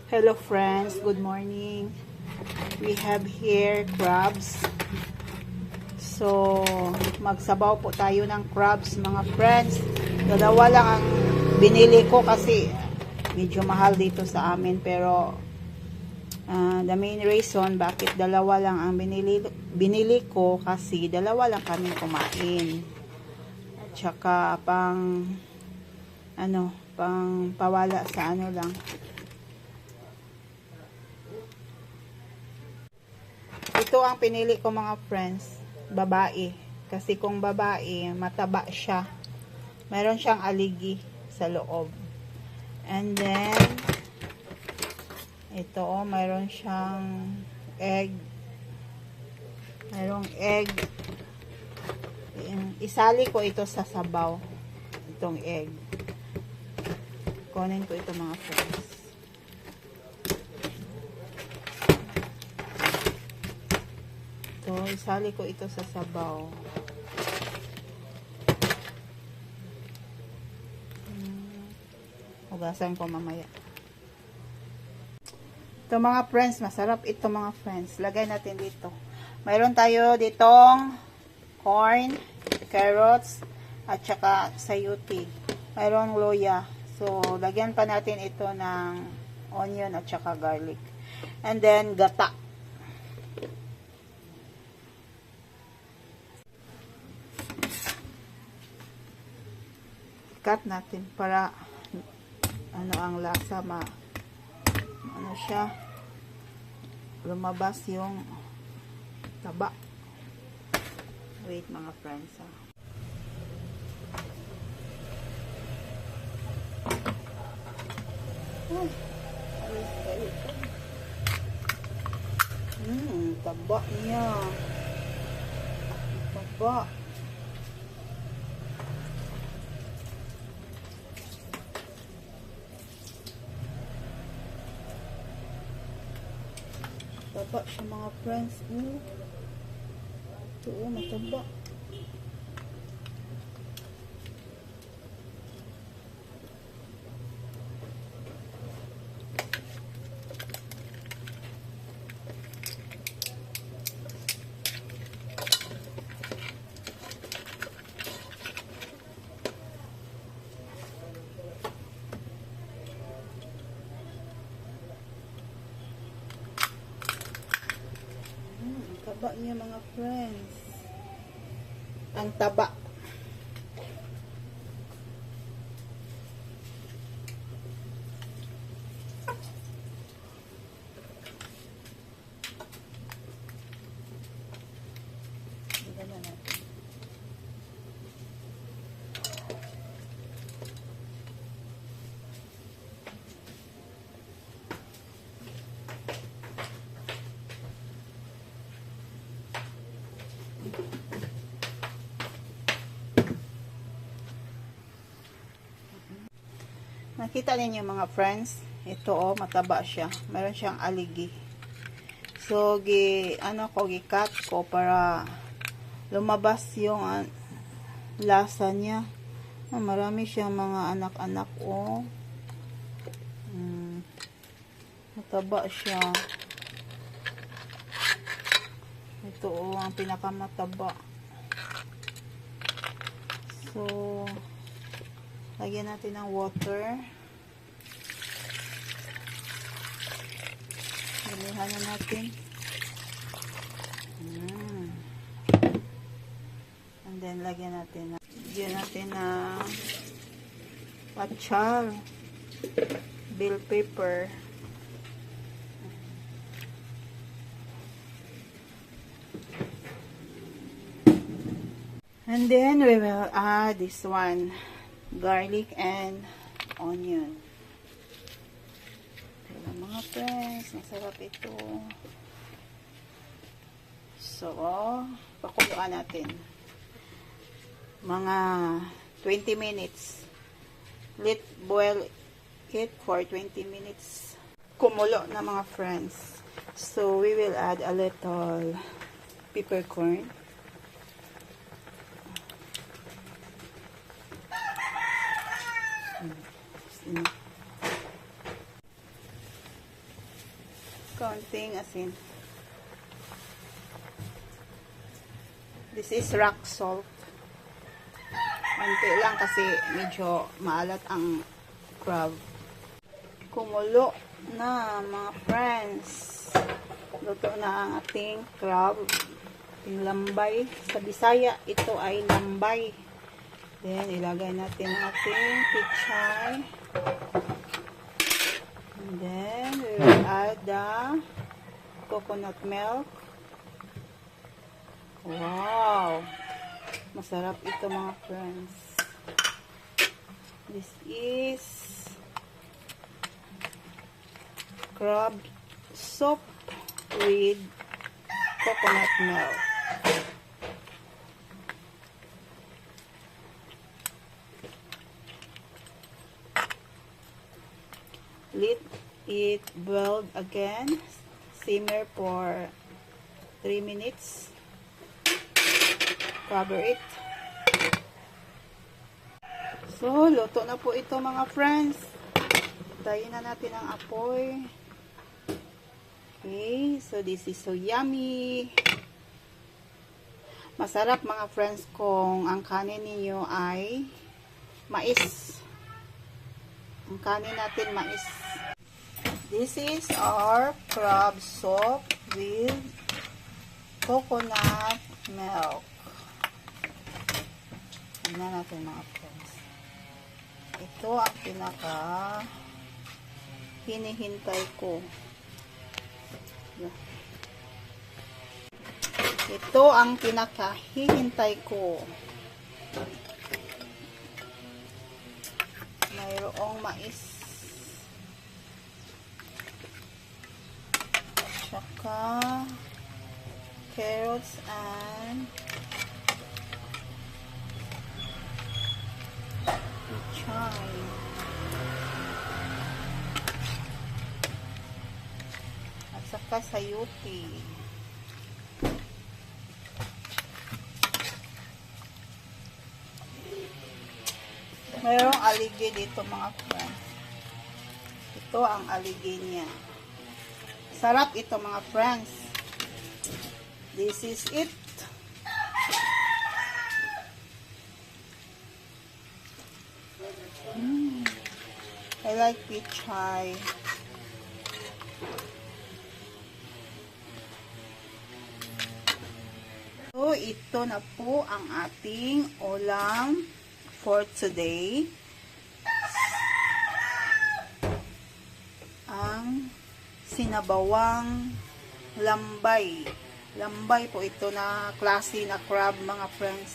Hello friends, good morning. We have here crabs. So, magsabaw po tayo ng crabs mga friends. Dalawa lang ang binili ko kasi medyo mahal dito sa amin. Pero, the main reason bakit dalawa lang ang binili ko kasi dalawa lang kami kumain. At saka pang pawala sa lang. Ito ang pinili ko mga friends, babae. Kasi kung babae, mataba siya. Meron siyang aligi sa loob. And then, ito mayroon siyang egg. Mayroong egg. Isali ko ito sa sabaw. Itong egg. Kunin ko ito mga friends. So, isali ko ito sa sabaw. Hugasan ko mamaya. Ito mga friends, masarap ito mga friends. Lagay natin dito. Mayroon tayo ditong corn, carrots, at saka sayuti. Mayroon luya. So, lagyan pa natin ito ng onion at saka garlic. And then, gata. Cut natin para ang lasa siya lumabas yung taba. Wait mga friends taba niya. Taba. Mataba siya mga friends. Ito mataba. Taba niya mga friends. Ang taba. Tignan natin. Nakita ninyo mga friends, ito mataba siya. Meron siyang aligi. So gi-cut ko para lumabas yung lasa niya. Marami siyang mga anak-anak mataba siya. Ito ang pinakamataba. So lagyan natin ng water. Damihan na natin. And then lagyan natin na pachal, bell pepper. And then we will add this one, garlic and onion. Ito mga friends, masarap ito. So, pakuluan natin. Mga 20 minutes. Let boil it for 20 minutes. Kumulo na mga friends. So, we will add a little peppercorn. Kaunting asin. This is rock salt. Konti lang kasi medyo maalat ang crab. Kumulo na mga friends. Luto na ang ating crab. Ating lambay. Sa Bisaya, ito ay lambay. Then, ilagay natin ang ating pichay. And then, we will add the coconut milk. Wow! Masarap ito mga friends. This is crab soup with coconut milk. Let it boil again. Simmer for 3 minutes. Cover it. So, luto na po ito mga friends. Tayin na natin ang apoy. Okay, so this is so yummy. Masarap mga friends kung ang kanin ninyo ay mais. Ang kanin natin mais. This is our crab soup with coconut milk. Tingnan natin mga friends. Ito ang pinaka hinihintay ko. Ito ang pinakahihintay ko. Mayroong mais. Tsaka carrots and pichay. At saka sayuti. Mayroong aligay dito mga friends. Ito ang aligay niya. Sarap ito mga friends. This is it. I like pichay. So, ito na po ang ating ulam for today. Ang sinabawang lambay. Lambay po ito na klase na crab mga friends.